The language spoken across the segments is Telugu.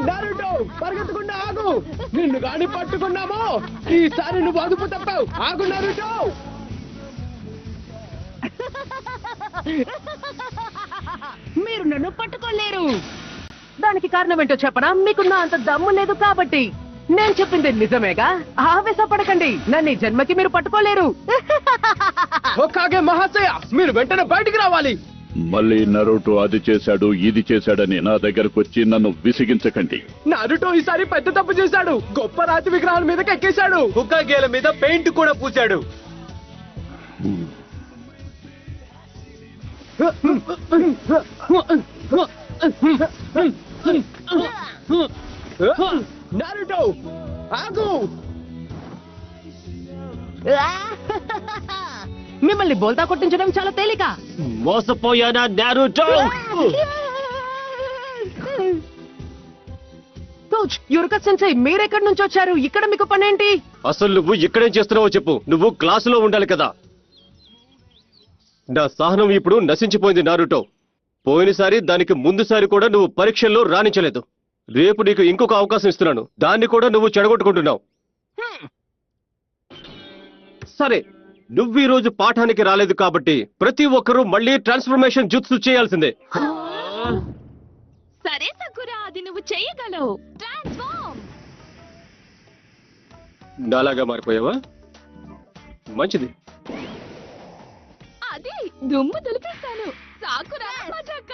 నారుటో పరిగెత్తకుండా ఆగు. నిన్ను గాని పట్టుకున్నామో ఈసారి నువ్వు అదుపు తప్పావు. ఆగు నారుటో. మీరు నన్ను పట్టుకోలేరు. దానికి కారణం ఏంటో చెప్పనా? మీకు నా అంత దమ్ము లేదు కాబట్టి. నేను చెప్పింది నిజమేగా. ఆవేశపడకండి. నన్ను ఈ జన్మకి మీరు పట్టుకోలేరు. హోకాగే మహాశయ, మీరు వెంటనే బయటికి రావాలి. మళ్ళీ నరుటో అది చేశాడు ఇది చేశాడని నా దగ్గరకు వచ్చి నన్ను విసిగించకండి. నారుటో ఈసారి పెద్ద తప్పు చేశాడు. గొప్ప రాతి విగ్రహాల మీదకి ఎక్కేశాడు. హుకాగేల మీద పెయింట్ కూడా పూశాడు. నారుటో ఆగు. మిమ్మల్ని బోల్తా కొట్టించడం చాలా తేలిక. మోసపోయానా నారుటో? కోచ్ యురక సెన్సై, మీరెక్కడి నుంచి వచ్చారు? ఇక్కడ మీకు పనేంటి? అసలు నువ్వు ఇక్కడేం చేస్తున్నావో చెప్పు. నువ్వు క్లాసులో ఉండాలి కదా. నా సహనం ఇప్పుడు నశించిపోయింది నారుటో. పోయినసారి దానికి ముందుసారి కూడా నువ్వు పరీక్షల్లో రాణించలేదు. రేపు నీకు ఇంకొక అవకాశం ఇస్తున్నాను. దాన్ని కూడా నువ్వు చెడగొట్టుకుంటున్నావు. సరే, నువ్వు ఈ రోజు పాఠానికి రాలేదు కాబట్టి ప్రతి ఒక్కరూ మళ్ళీ ట్రాన్స్ఫర్మేషన్ జుత్సు చేయాల్సిందే. సరే సకురా, అది నువ్వు చెయ్యగలవు. ట్రాన్స్ఫార్మ్. నాలాగా మారిపోయావా? మంచిది. అది దుమ్ము దులిపేస్తాను. సాకురా మజాక.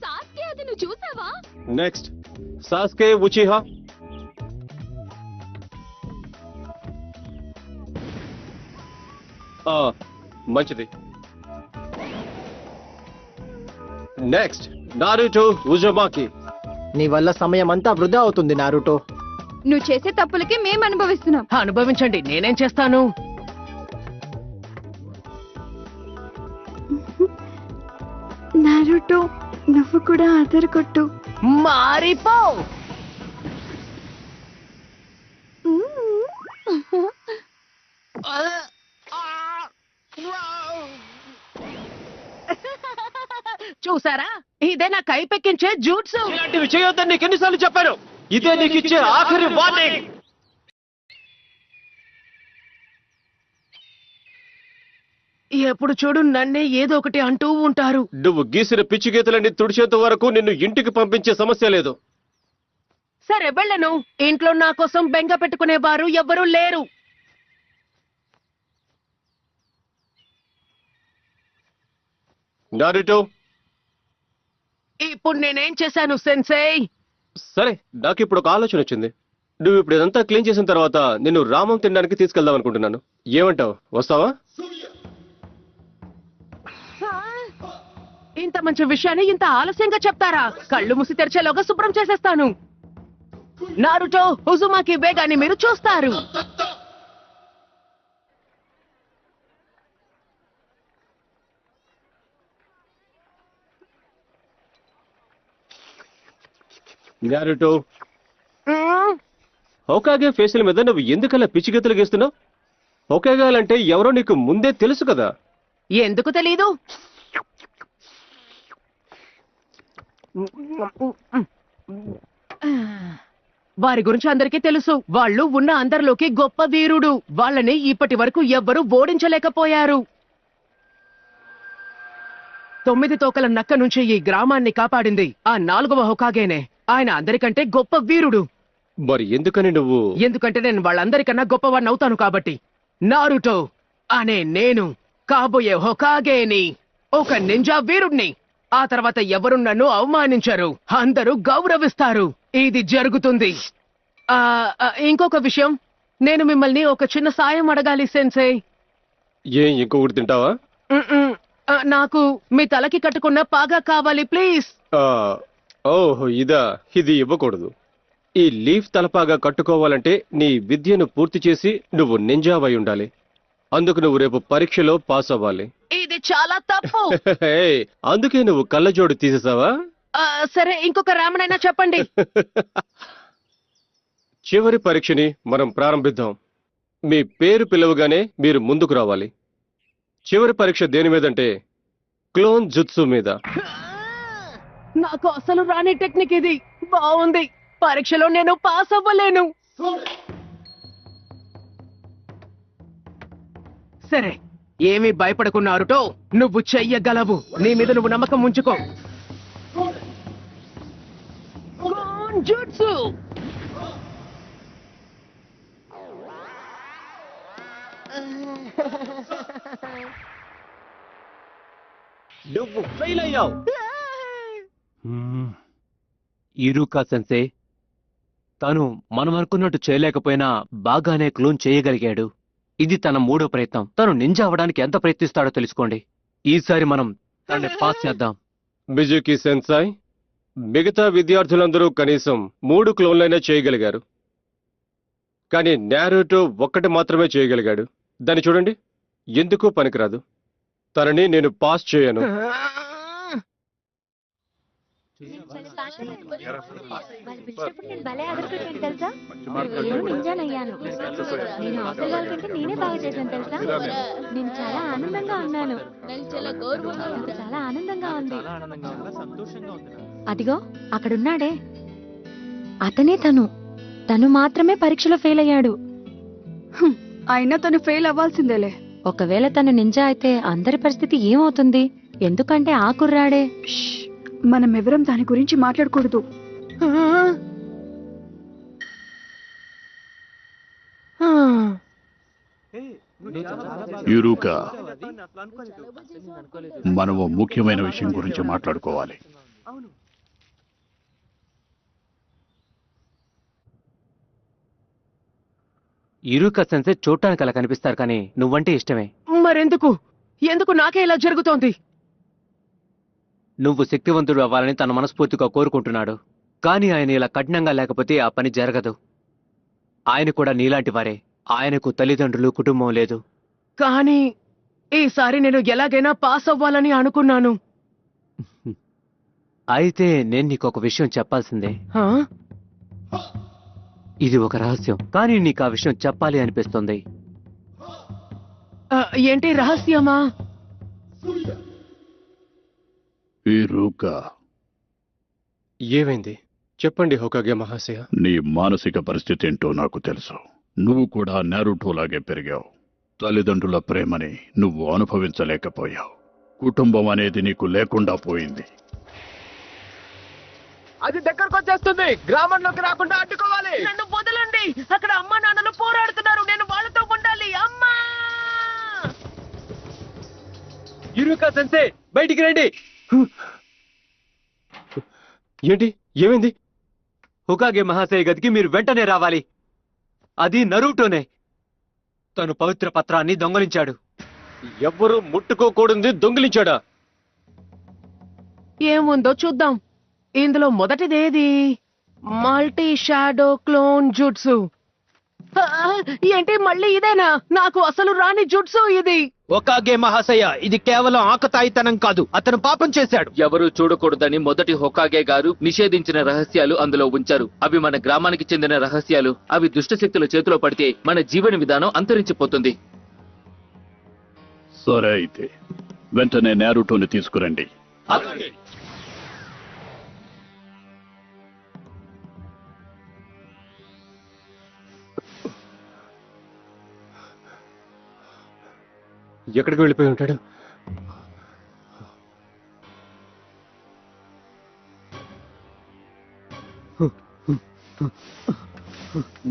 సాస్కే, అది నువ్వు చూసావా? Next Sasuke Uchiha. మంచిది. Next Naruto Uzumaki. నీ వల్ల సమయం అంతా వృధా అవుతుంది నారుటో. నువ్వు చేసే తప్పులకి మేము అనుభవిస్తున్నాం. అనుభవించండి, నేనేం చేస్తాను? నారుటో, నువ్వు కూడా అదరగొట్టు. మారిపో. చూసారా, ఇదే నా కైపెక్కించే జూట్సు. ఇలాంటివి చేయొద్దని నీకు ఎన్నిసార్లు చెప్పాను? ఇదే నీకు ఇచ్చే ఆఖరి వార్నింగ్. ఎప్పుడు చూడు నన్నే ఏదో ఒకటి అంటూ ఉంటారు. నువ్వు గీసిన పిచ్చి గీతలన్నీ తుడిచేంత వరకు నిన్ను ఇంటికి పంపించే సమస్య లేదు. సరే వెళ్ళను. ఇంట్లో నా కోసం బెంగ పెట్టుకునేవారు ఎవ్వరూ లేరు. నారుటో, ఇప్పుడు నేనేం చేశాను సెన్సై? సరే, నాకు ఇప్పుడు ఒక ఆలోచన వచ్చింది. నువ్వు ఇప్పుడు ఇదంతా క్లీన్ చేసిన తర్వాత నిన్ను రామం తినడానికి తీసుకెళ్దాం అనుకుంటున్నాను. ఏమంటావు? వస్తావా? ఇంత మంచి విషయాన్ని ఇంత ఆలస్యంగా చెప్తారా? కళ్ళు మూసి తెరిచేలోగా శుభ్రం చేసేస్తాను. నారుటో, ఉజుమాకి వేగాన్ని మీరు చూస్తారు. నారుటో, హోకాగే ఫేసుల మీద నువ్వు ఎందుకలా పిచ్చిగతులు గీస్తున్నావు? హోకాగాలంటే ఎవరో నీకు ముందే తెలుసు కదా. ఎందుకు తెలీదు? వారి గురించి అందరికీ తెలుసు. వాళ్ళు ఉన్న అందరిలోకి గొప్ప వీరుడు. వాళ్ళని ఇప్పటి వరకు ఎవ్వరూ ఓడించలేకపోయారు. 9 తోకల నక్క నుంచి ఈ గ్రామాన్ని కాపాడింది ఆ 4వ హోకాగేనే. ఆయన అందరికంటే గొప్ప వీరుడు. మరి ఎందుకని నువ్వు? ఎందుకంటే నేను వాళ్ళందరికన్నా గొప్పవాడిని అవుతాను కాబట్టి. నారుటో అనే నేను కాబోయే హోకాగేని, ఒక నింజా వీరుణ్ణి. ఆ తర్వాత ఎవరు నన్ను అవమానించరు, అందరూ గౌరవిస్తారు. ఇది జరుగుతుంది. ఇంకొక విషయం, నేను మిమ్మల్ని ఒక చిన్న సాయం అడగాలి సెన్సై. ఇంకొకటి తింటావా? నాకు మీ తలకి కట్టుకున్న పాగా కావాలి ప్లీజ్. ఓహో ఇదా, ఇది ఇవ్వకూడదు. ఈ లీఫ్ తలపాగా కట్టుకోవాలంటే నీ విద్యను పూర్తి చేసి నువ్వు నింజావై ఉండాలి. అందుకు నువ్వు రేపు పరీక్షలో పాస్ అవ్వాలి. ఇది చాలా తప్పు. అందుకే నువ్వు కళ్ళజోడు తీసేసావా? సరే, ఇంకొక రామనైనా చెప్పండి. చివరి పరీక్షని మనం ప్రారంభిద్దాం. మీ పేరు పిలవగానే మీరు ముందుకు రావాలి. చివరి పరీక్ష దేని మీదంటే క్లోన్ జుత్సు మీద. నాకు అసలు రాని టెక్నిక్ ఇది. బాగుంది. పరీక్షలో నేను పాస్ అవ్వలేను. సరే, ఏమీ భయపడకున్నారుటో, నువ్వు చెయ్యగలవు. నీ మీద నువ్వు నమ్మకం ఉంచుకో. గోంజుట్సు! నువ్వు ఫెయిల్ అయ్యావు. ఇరుకా సెన్సే, తను మనం అనుకున్నట్టు చేయలేకపోయినా బాగానే క్లోన్ చేయగలిగాడు. ఇది తన మూడో ప్రయత్నం. తను నింజా అవ్వడానికి ఎంత ప్రయత్నిస్తాడో తెలుసుకోండి. ఈసారి మనం తనని పాస్ చేద్దాం. మిజుకి సెన్సాయ్, మిగతా విద్యార్థులందరూ కనీసం 3 క్లోన్లైనా చేయగలిగారు, కానీ నారుటో ఒక్కటి మాత్రమే చేయగలిగాడు. దాన్ని చూడండి, ఎందుకు పనికిరాదు. తనని నేను పాస్ చేయను. వాళ్ళు పిలిచినప్పుడు నేను భలే అదరుకున్నాను తెలుసా. నేను నింజానయ్యాను. నేను అవతల వాళ్ళకంటే నేనే బాగా చేశాను తెలుసా. నేను చాలా ఆనందంగా ఉన్నాను. నాకు చాలా ఆనందంగా ఉంది. అదిగో అక్కడున్నాడే, అతనే తను మాత్రమే పరీక్షలో ఫెయిల్ అయ్యాడు. అయినా తను ఫెయిల్ అవ్వాల్సిందేలే. ఒకవేళ తను నింజా అయితే అందరి పరిస్థితి ఏమవుతుంది? ఎందుకంటే ఆ కుర్రాడే. మనం ఎవరం దాని గురించి మాట్లాడకూడదు. యురుకా, మనము ముఖ్యమైన విషయం గురించి మాట్లాడుకోవాలి. ఇరుకా సెన్సే చూడటానికి అలా కనిపిస్తారు, కానీ నువ్వంటే ఇష్టమే. ఎందుకు నాకే ఇలా జరుగుతోంది? నువ్వు శక్తివంతుడు అవ్వాలని తన మనస్ఫూర్తిగా కోరుకుంటున్నాడు, కానీ ఆయన ఇలా కఠినంగా లేకపోతే ఆ పని జరగదు. ఆయన కూడా నీలాంటి వారే. ఆయనకు తల్లిదండ్రులు, కుటుంబం లేదు. కానీ ఈసారి నేను ఎలాగైనా పాస్ అవ్వాలని అనుకున్నాను. అయితే నేను నీకు ఒక విషయం చెప్పాల్సిందే. హా? ఇది ఒక రహస్యం, కానీ నీకు ఆ విషయం చెప్పాలి అనిపిస్తుంది. ఏంటి రహస్యమా? యురుకా, ఏమైంది చెప్పండి హోకాగే మహాశయ. నీ మానసిక పరిస్థితి ఏంటో నాకు తెలుసు. నువ్వు కూడా నారుటోలాగే పెరిగావు. తల్లిదండ్రుల ప్రేమని నువ్వు అనుభవించలేకపోయావు. కుటుంబం అనేది నీకు లేకుండా పోయింది. అది దగ్గరకు వచ్చేస్తుంది. గ్రామంలోకి రాకుండా అడ్డుకోవాలి. నన్ను వదలండి. అక్కడ అమ్మా నాన్నలు పోరాడుతున్నారు. నేను వాళ్ళతో ఉండాలి. అమ్మా! ఇరుకా సెన్సే, బయటికి రండి. ఏంటి, ఏమైంది? హోకాగే మహాశయ గదికి మీరు వెంటనే రావాలి. అది నరుటోనే. తను పవిత్ర పత్రాన్ని దొంగలించాడు. ఎవ్వరూ ముట్టుకోకూడదు దొంగిలించాడా? ఏముందో చూద్దాం. ఇందులో మొదటిదేది? Multi shadow clone jutsu. ఏంటి మళ్ళీ ఇదేనా? నాకు అసలు రాని జుట్సు ఇది. హోకాగే మహాశయ, ఇది కేవలం ఆకతాయితనం కాదు, అతను పాపం చేశాడు. ఎవరూ చూడకూడదని మొదటి హోకాగే గారు నిషేధించిన రహస్యాలు అందులో ఉంచారు. అవి మన గ్రామానికి చెందిన రహస్యాలు. అవి దుష్టశక్తుల చేతిలో పడితే మన జీవన విధానం అంతరించిపోతుంది. సరే, అయితే వెంటనే నారుటోని తీసుకురండి. ఎక్కడికి వెళ్ళిపోయి ఉంటాడు?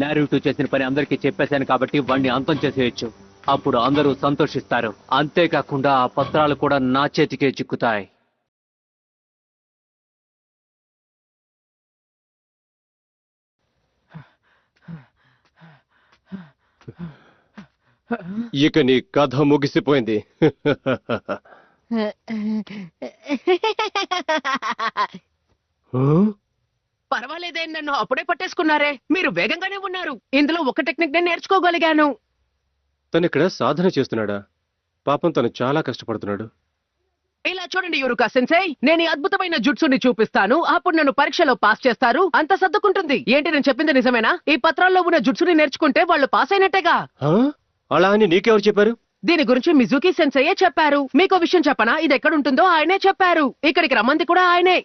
నారుటో చేసిన పని అందరికీ చెప్పేశాను కాబట్టి వాణ్ణి అంతం చేసేయచ్చు. అప్పుడు అందరూ సంతోషిస్తారు. అంతేకాకుండా ఆ పత్రాలు కూడా నా చేతికే చిక్కుతాయి. ఇక నీ కథ ముగిసిపోయింది. పర్వాలేదే, నన్ను అప్పుడే పట్టేసుకున్నారే. మీరు వేగంగానే ఉన్నారు. ఇందులో ఒక టెక్నిక్ నేను నేర్చుకోగలిగాను. తను ఇక్కడ సాధన చేస్తున్నాడా? పాపం, తను చాలా కష్టపడుతున్నాడు. ఇలా చూడండి యురుకా సెన్సై, నేను ఈ అద్భుతమైన జుట్సుని చూపిస్తాను. అప్పుడు నన్ను పరీక్షలో పాస్ చేస్తారు. అంత సర్దుకుంటుంది. ఏంటి నేను చెప్పింది నిజమేనా? ఈ పత్రాల్లో ఉన్న జుట్సుని నేర్చుకుంటే వాళ్ళు పాస్ అయినట్టేగా. అలా అని నీకెవరు చెప్పారు? దీని గురించి మిజుకి సెన్సయ్యే చెప్పారు. మీకో విషయం చెప్పనా? ఇది ఎక్కడుంటుందో ఆయనే చెప్పారు. ఇక్కడికి రమ్మంది కూడా ఆయనే.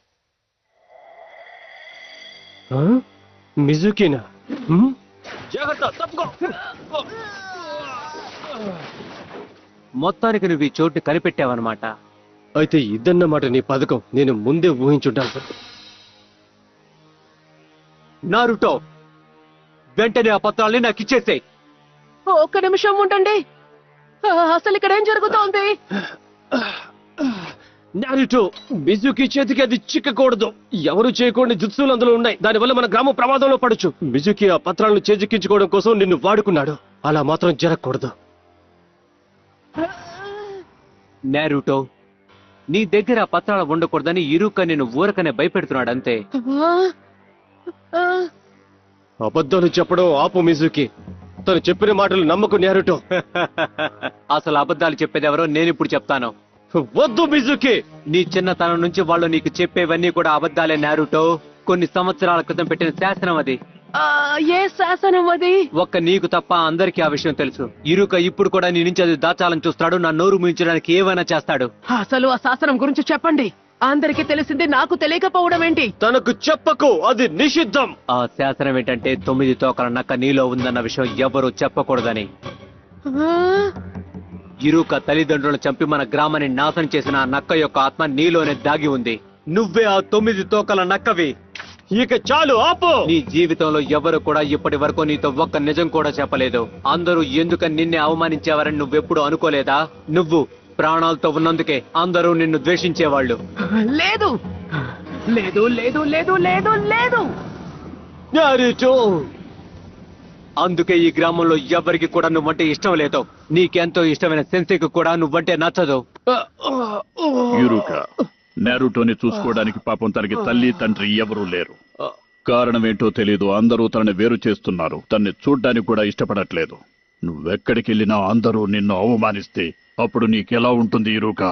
మిజుకినా జాగ్రత్త, తప్పుకో. మొత్తానికి నువ్వు ఈ చోటు కనిపెట్టావన్నమాట. అయితే ఇదన్నమాట నీ పథకం. నేను ముందే ఊహించుంటాను. నారుటో, వెంటనే ఆ పత్రాల్ని నాకు ఇచ్చేసేయ్. ఒక్క నిమిషం ఉండండి. అసలు ఇక్కడ ఏం జరుగుతోంది? నారుటో, మిజుకి చేతికి అది చిక్కకూడదు. ఎవరు చేయకూడని జుత్సులు అందులో ఉన్నాయి. దానివల్ల మన గ్రామం ప్రమాదంలో పడొచ్చు. మిజుకి ఆ పత్రాలను చేజిక్కించుకోవడం కోసం నిన్ను వాడుకున్నాడు. అలా మాత్రం జరగకూడదు. నారుటో, నీ దగ్గర ఆ పత్రాలు ఉండకూడదని ఇరుక నిన్ను ఊరకనే భయపెడుతున్నాడు అంతే. అబద్ధాలు చెప్పడం ఆపు మిజుకి. తను చెప్పిన మాటలు నమ్మకు నారుటో. అసలు అబద్ధాలు చెప్పేదెవరో నేను ఇప్పుడు చెప్తాను. వద్దు మిజుకి. నీ చిన్నతనం నుంచి వాళ్ళు నీకు చెప్పేవన్నీ కూడా అబద్ధాలే నారుటో. కొన్ని సంవత్సరాల క్రితం పెట్టిన శాసనం అది. ఏ శాసనం అది? ఒక్క నీకు తప్ప అందరికీ ఆ విషయం తెలుసు. ఇరుక ఇప్పుడు కూడా నీ నుంచి అది దాచాలని చూస్తాడు. నా నోరు ముయించడానికి ఏమైనా చేస్తాడు. అసలు ఆ శాసనం గురించి చెప్పండి. అందరికీ తెలిసింది, నాకు తెలియకపోవడం ఏంటి? తనకు చెప్పకు, అది నిషిద్ధం. ఆ శాసనం ఏంటంటే 9 తోకల నక్క నీలో ఉందన్న విషయం ఎవరూ చెప్పకూడదని. ఇరుక తల్లిదండ్రులను చంపి మన గ్రామాన్ని నాశనం చేసిన ఆ నక్క యొక్క ఆత్మ నీలోనే దాగి ఉంది. నువ్వే ఆ 9 తోకల నక్కవి. ఇక చాలు, ఆపు. నీ జీవితంలో ఎవరు కూడా ఇప్పటి వరకు నీతో ఒక్క నిజం కూడా చెప్పలేదు. అందరూ ఎందుకని నిన్నే అవమానించేవారని నువ్వెప్పుడు అనుకోలేదా? నువ్వు ప్రాణాలతో ఉన్నందుకే అందరూ నిన్ను ద్వేషించేవాళ్ళు. లేదు లేదు లేదు లేదు లేదు లేదు. నారుటో, అందుకే ఈ గ్రామంలో ఎవరికి కూడా నువ్వంటే ఇష్టం లేదు. నీకెంతో ఇష్టమైన సెన్సేకు కూడా నువ్వంటే నచ్చదు. యురుక, నారుటోని చూసుకోవడానికి పాపం తనకి తల్లి తండ్రి ఎవరూ లేరు. కారణమేంటో తెలీదు. అందరూ తనని వేరు చేస్తున్నారు. తన్ని చూడ్డానికి కూడా ఇష్టపడట్లేదు. నువ్వెక్కడికెళ్ళినా అందరూ నిన్ను అవమానిస్తే అప్పుడు నీకెలా ఉంటుంది యురుక?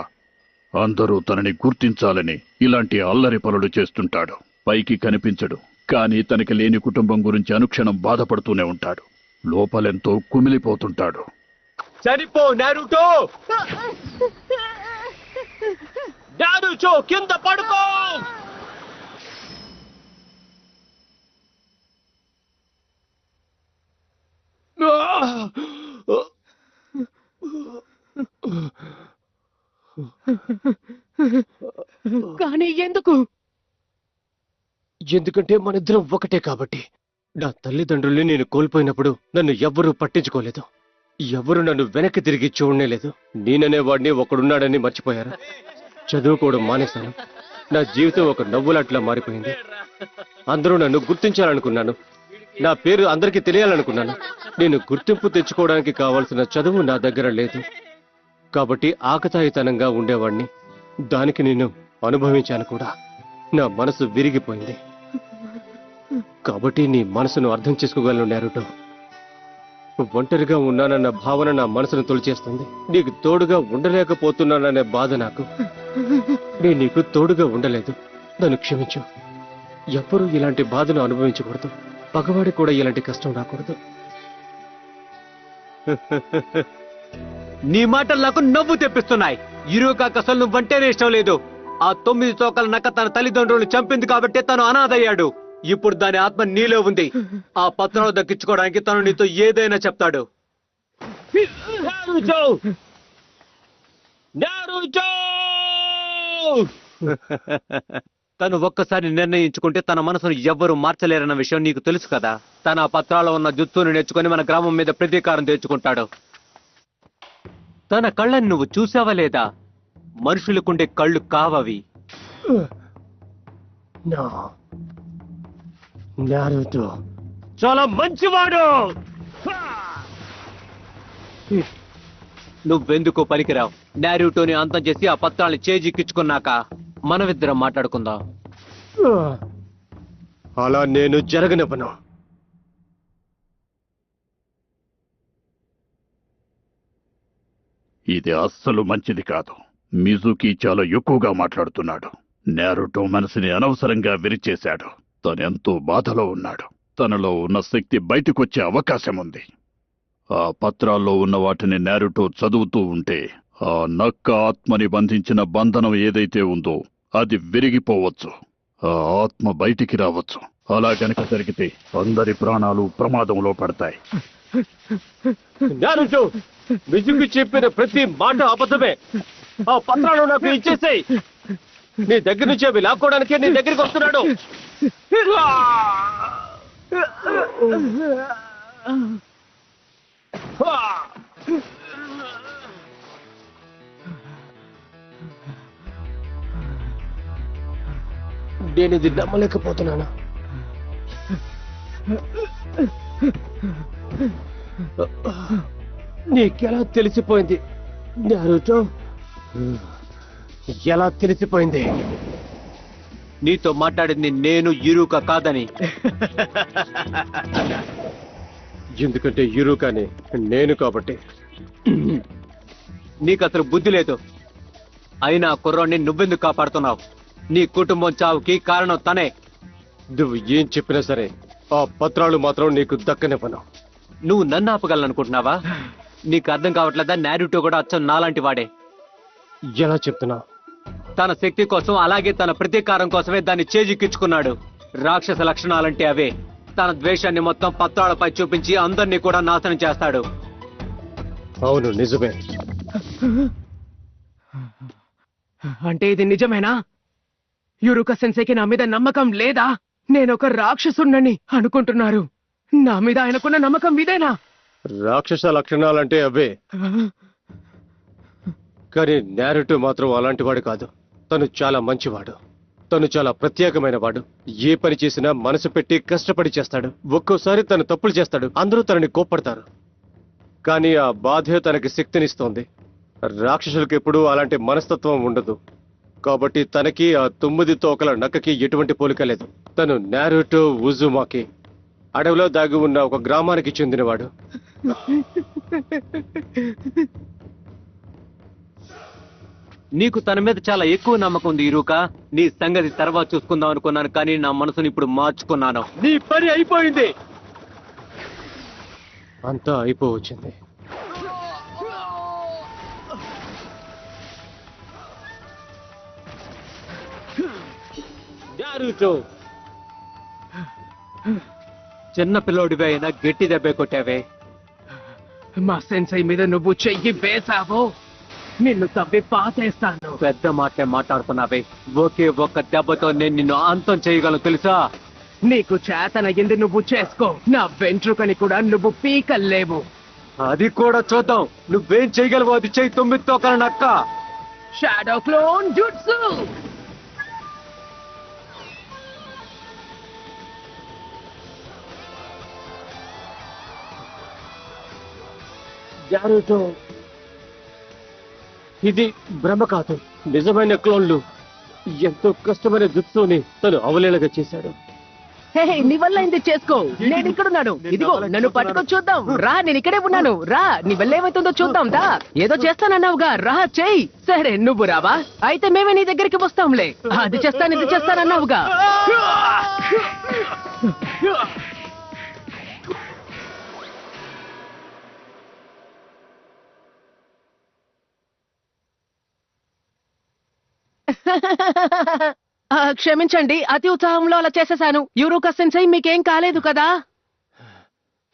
అందరూ తనని గుర్తించాలని ఇలాంటి అల్లరి పనులు చేస్తుంటాడు. పైకి కనిపించడు, కానీ తనకి లేని కుటుంబం గురించి అనుక్షణం బాధపడుతూనే ఉంటాడు. లోపలెంతో కుమిలిపోతుంటాడు. సరిపో నారుటో. నారుటో, కింద పడుకో. కానీ ఎందుకు? ఎందుకంటే మనిద్దరం ఒకటే కాబట్టి. నా తల్లిదండ్రుల్ని నేను కోల్పోయినప్పుడు నన్ను ఎవ్వరూ పట్టించుకోలేదు. ఎవరు నన్ను వెనక్కి తిరిగి చూడలేదు. నేననే వాడిని ఒకడున్నాడని మర్చిపోయారు. చదువుకోవడం మానేశాను. నా జీవితం ఒక నవ్వులాట్లా మారిపోయింది. అందరూ నన్ను గుర్తించాలనుకున్నాను. నా పేరు అందరికీ తెలియాలనుకున్నాను. నేను గుర్తింపు తెచ్చుకోవడానికి కావాల్సిన చదువు నా దగ్గర లేదు. కాబట్టి ఆకతాయితనంగా ఉండేవాణ్ణి. దానికి నేను అనుభవించాను కూడా. నా మనసు విరిగిపోయింది. కాబట్టి నీ మనసును అర్థం చేసుకోగలను నారుటో. ఒంటరిగా ఉన్నానన్న భావన నా మనసును తొలిచేస్తుంది. నీకు తోడుగా ఉండలేకపోతున్నాననే బాధ నాకు. నేను నీకు తోడుగా ఉండలేదు. నన్ను క్షమించు. ఎవ్వరూ ఇలాంటి బాధను అనుభవించకూడదు. పగవాడి కూడా ఇలాంటి కష్టం రాకూడదు. నీ మాటలు నాకు నవ్వు తెప్పిస్తున్నాయి. ఇరుకాకు అసలు నువ్వంటేనే ఇష్టం లేదు. ఆ 9 తోకల నక్క తన తల్లిదండ్రులను చంపింది కాబట్టి తను అనాథయ్యాడు. ఇప్పుడు దాని ఆత్మ నీలో ఉంది. ఆ పత్రాలు దక్కించుకోవడానికి తను నీతో ఏదైనా చెప్తాడు. తను ఒక్కసారి నిర్ణయించుకుంటే తన మనసును ఎవ్వరూ మార్చలేరన్న విషయం నీకు తెలుసు కదా. తన ఆ పత్రాల్లో ఉన్న జుత్తును నేర్చుకుని మన గ్రామం మీద ప్రతీకారం తెచ్చుకుంటాడు. తన కళ్ళని నువ్వు చూసావా లేదా? మనుషులకుండే కళ్ళు కావవి. నారుటో చాలా మంచివాడు. నువ్వెందుకు పనికిరావు. నారుటోని అంతం చేసి ఆ పత్రాన్ని చేజిక్కించుకున్నాక మనమిద్దరం మాట్లాడుకుందాం. అలా నేను జరగనివ్వను. ఇది అస్సలు మంచిది కాదు. మిజుకి చాలా ఎక్కువగా మాట్లాడుతున్నాడు. నారుటో మనసుని అనవసరంగా విరిచేశాడు. తనెంతో బాధలో ఉన్నాడు. తనలో ఉన్న శక్తి బయటకొచ్చే అవకాశం ఉంది. ఆ పత్రాల్లో ఉన్న వాటిని నారుటో చదువుతూ ఉంటే ఆ నక్క ఆత్మని బంధించిన బంధనం ఏదైతే ఉందో అది విరిగిపోవచ్చు. ఆ ఆత్మ బయటికి రావచ్చు. అలా గనక జరిగితే అందరి ప్రాణాలు ప్రమాదంలో పడతాయి. నారుటో, మిజుకి చెప్పిన ప్రతి మాట అబద్ధమే. ఆ పత్రాలు నాకు ఇచ్చేసేయ్. నీ దగ్గర నుంచి అవి లాక్కోవడానికే నీ దగ్గరికి వస్తున్నాడు. నేను ఇది నమ్మలేకపోతున్నాను. నీకెలా తెలిసిపోయింది నారుటో? ఎలా తెలిసిపోయింది? నీతో మాట్లాడింది నేను యురుక కాదని. ఎందుకంటే యురుకాని నేను కాబట్టి. నీకు అసలు బుద్ధి లేదు. అయినా కుర్రోడిని నువ్వెందుకు కాపాడుతున్నావు? నీ కుటుంబం చావుకి కారణం తనే. నువ్వు ఏం చెప్పినా సరే ఆ పత్రాలు మాత్రం నీకు దక్కనివ్వను. నువ్వు నన్ను ఆపగలనుకుంటున్నావా? నీకు అర్థం కావట్లేదా? నారుటో కూడా అచ్చం నాలాంటి వాడే. ఎలా చెప్తున్నావు? తన శక్తి కోసం, అలాగే తన ప్రతీకారం కోసమే దాన్ని చేజిక్కించుకున్నాడు. రాక్షస లక్షణాలంటే అవే. తన ద్వేషాన్ని మొత్తం పత్రాలపై చూపించి అందరినీ కూడా నాశనం చేస్తాడు. అవును, నిజమే. అంటే ఇది నిజమేనా? యురుక సెన్సేకి నా మీద నమ్మకం లేదా? నేనొక రాక్షసుణ్ణని అనుకుంటున్నారు. నా మీద ఆయనకున్న నమ్మకం ఇదేనా? రాక్షస లక్షణాలంటే అవే. కానీ నారుటో మాత్రం అలాంటి వాడు కాదు. తను చాలా మంచివాడు. తను చాలా ప్రత్యేకమైన వాడు. ఏ పని చేసినా మనసు పెట్టి కష్టపడి చేస్తాడు. ఒక్కోసారి తను తప్పులు చేస్తాడు. అందరూ తనని కోప్పడతారు. కానీ ఆ బాధే తనకి శక్తినిస్తోంది. రాక్షసులకు ఎప్పుడూ అలాంటి మనస్తత్వం ఉండదు. కాబట్టి తనకి ఆ 9 తోకల నక్కకి ఎటువంటి పోలిక లేదు. తను నారుటో ఉజుమాకి, అడవిలో దాగి ఉన్న ఒక గ్రామానికి చెందినవాడు. నీకు తన మీద చాలా ఎక్కువ నమ్మకం ఉంది యురుక. నీ సంగతి తర్వాత చూసుకుందాం అనుకున్నాను, కానీ నా మనసుని ఇప్పుడు మార్చుకున్నాను. నీ పని అయిపోయింది. అంతా అయిపోవచ్చింది. చిన్న పిల్లోడివే అయినా గట్టి దెబ్బే కొట్టావే. మా సెన్సై మీద నువ్వు చెయ్యి వేసావో నిన్ను తవ్వి పాతేస్తాను. పెద్ద మాటలే మాట్లాడుతున్నావే. ఒకే ఒక్క దెబ్బతో నేను నిన్ను అంతం చేయగలను తెలుసా? నీకు చేతనయ్యింది నువ్వు చేసుకో. నా వెంట్రుకని కూడా నువ్వు పీకల్లేవు. అది కూడా చూద్దాం. నువ్వేం చేయగలవో అది చెయ్యి 9 తోకల నక్క. Shadow clone jutsu. నారుటో, ఇది భ్రమ కాదు. నిజమైన క్లోన్లు. ఎంతో కష్టమైన జుట్సుని తను అవలేలగా చేశాడు. నీ వల్ల ఇది చేసుకో. నేను ఇక్కడున్నాను. ఇదిగో నన్ను పట్టుకొని చూద్దాం. రా, నేను ఇక్కడే ఉన్నాను. రా, నీ వల్ల ఏమైతుందో చూద్దాం. దా, ఏదో చేస్తానన్నావుగా, రా చెయ్యి. సరే, నువ్వు రావా? అయితే మేమే నీ దగ్గరికి వస్తాంలే. అది చేస్తాను, ఇది చేస్తానన్నావుగా. క్షమించండి, అతి ఉత్సాహంలో అలా చేసేశాను. యురుక సెన్సై మీకేం కాలేదు కదా?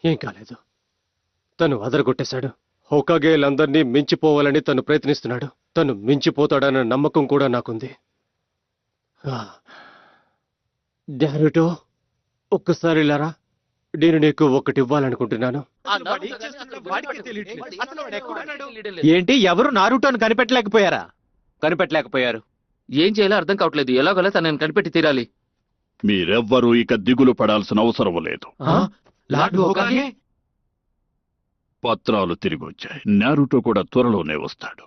ఏం కాలేదు. తను అదరగొట్టేశాడు. హోకాగేలందరినీ మించిపోవాలని తను ప్రయత్నిస్తున్నాడు. తను మించిపోతాడన్న నమ్మకం కూడా నాకుంది. నారుటో, ఒక్కసారి లారా. నేను నీకు ఒకటి ఇవ్వాలనుకుంటున్నాను. ఏంటి, ఎవరు నారుటోను కనిపెట్టలేకపోయారా? కనిపెట్టలేకపోయారు. ఏం చేయాలో అర్థం కావట్లేదు. ఎలాగోలా తనని కనిపెట్టి తీరాలి. మీరెవ్వరూ ఇక దిగులు పడాల్సిన అవసరం లేదు. లార్డ్ హోకాగే? పత్రాలు తిరిగి వచ్చాయి. నారుటో కూడా త్వరలోనే వస్తాడు.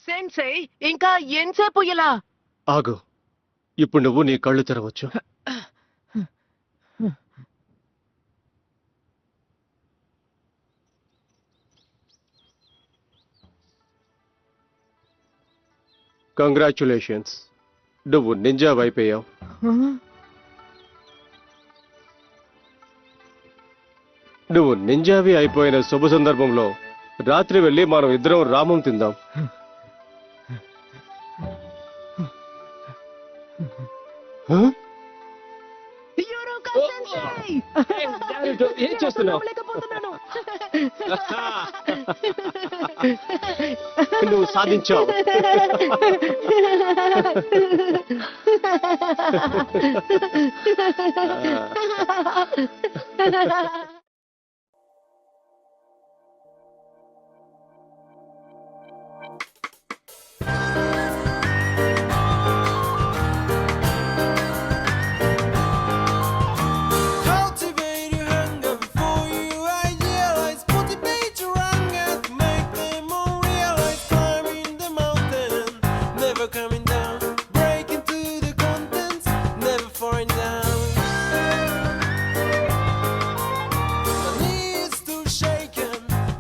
సెన్సై, ఇంకా ఎంతసేపు ఇలా? ఆగు. ఇప్పుడు నువ్వు నీ కళ్ళు తెరవచ్చు. కంగ్రాచ్యులేషన్స్, నువ్వు నింజా అయిపోయావు. నువ్వు నింజావి అయిపోయిన శుభ సందర్భంలో రాత్రి వెళ్ళి మనం ఇద్దరం రామం తిందాం. నారుటో, ఏం చేస్తున్నావు? నువ్వు సాధించావు. Cultivate your hunger before you idealize. Motivate your hunger to make them all realize. Climbing the mountain, never coming down. Breaking through the contents, never falling down. My knees too shaken,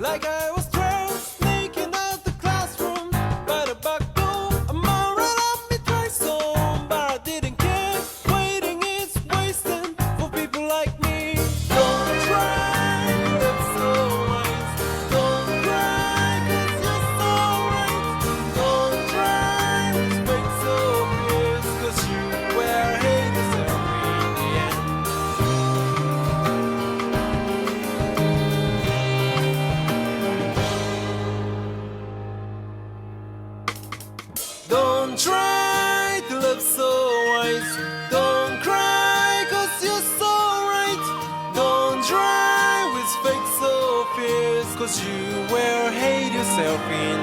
like I was 12, sneaking out the classroom by the back door. I'm all right up me twice on, but I didn't care. Waiting is wasting for people like me. Don't try, it's so wise. Don't cry, 'cause you're so right. Don't try, respect so fierce, 'cause you wear hate yourself in the end. Don't try to live so wise. Don't cry, 'cause you're so right. Don't try with fake so fierce, 'cause you wear hate yourself in